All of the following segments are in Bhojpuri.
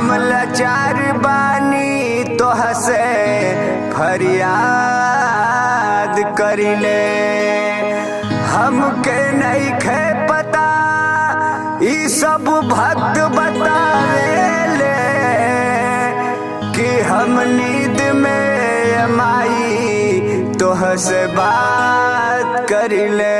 हम लाचार बानी तोह से फरियाद करिले। हमके नहीं खे पता ई सब भक्त बतावेले कि हम नींद में माई तोह से बात करिले।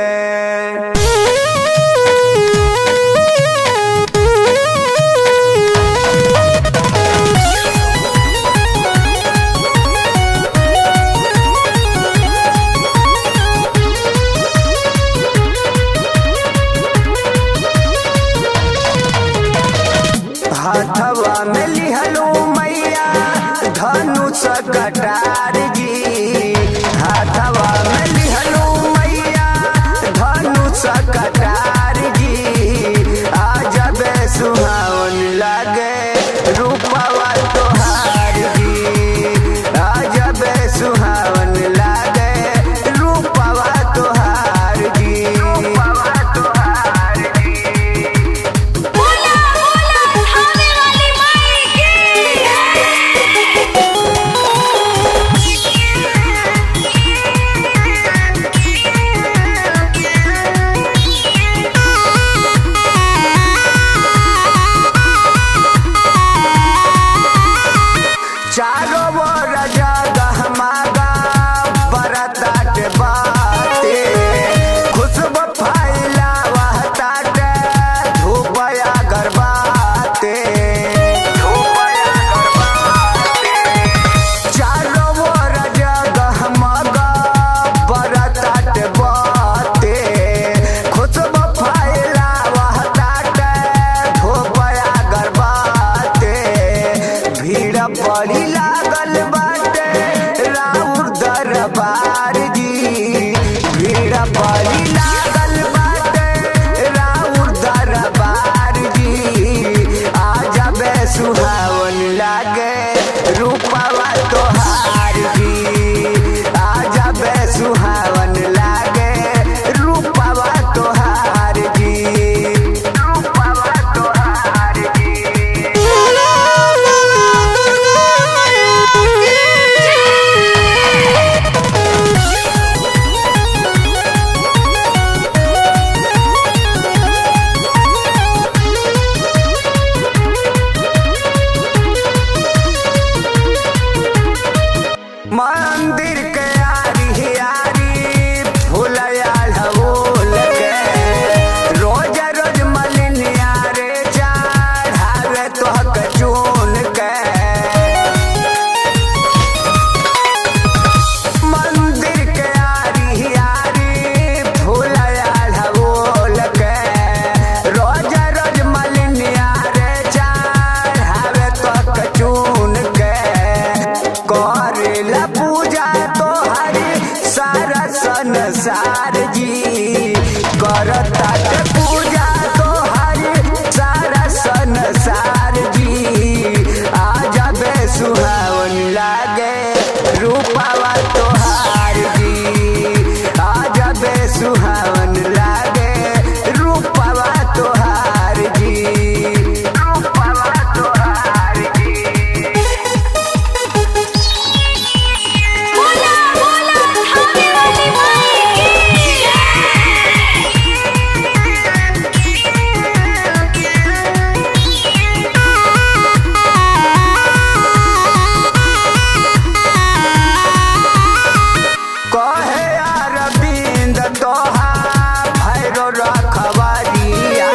हाथवा में लिहलू मैया धनुष कटार जी। हाथवा में लिहलू मैया धनुष कटार जी। आज बे सुहावन लागे रूपवा तोहार जी। आज बे सुहावन लागे रूपवा तोहार जी। चारों ओर जगमगा बरतात बाटे। खुशबू फैलावताटे धूप अगरबत्ती। चारों ओर जगमगा बरतात बाटे। खुशबू फैलावताटे धूप अगरबत्ती। भीड़ बड़ी लागल बाटे राउर दरबार जी। भीड़ बड़ी लागल बाटे राउर दरबार जी। आज बे सुहावन लागे रूपवा तोहार जी। आज बे सुहावन लागे रूपवा तोहार जी। रूपवा तोहार जी। मंदिर के आरी आरी फूलया ढोल के। रोज रोज मलिनिया रे चढ़ावे तोहक चून के। मंदिर के आरी आरी फूलया ढोल के। रोज रोज मलिनिया रे चढ़ावे तोहक चून के। करेला पूजा तोहरी सारा संसार जी। करता पूजा तोहरी सारा संसार जी। आज बे सुहावन लागे रूपवा तोहार जी। आज बे सुहावन लागे रूपवा तोहार जी। रूपवा तोहार जी। कहे अरविंद तोहार भैरो रखवारिया।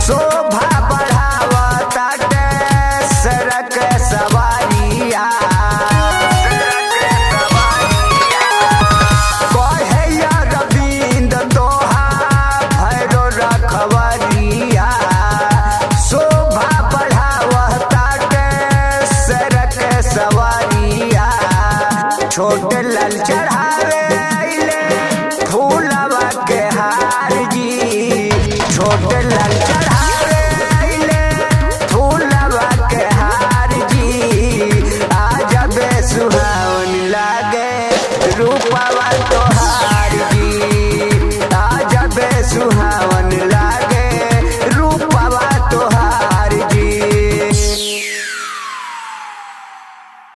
शोभा बढ़ावताटे सरक सवारिया। कहे अरविंद तोहार भैरो रखवारिया। शोभा बढ़ावताटे सरक सवारिया। छोट लाल चढ़ावे अइले फूलवा के हार जी। छोट लाल चढ़ावे अइले फूलवा के हार जी। आज बे सुहावन लागे रूपवा तोहार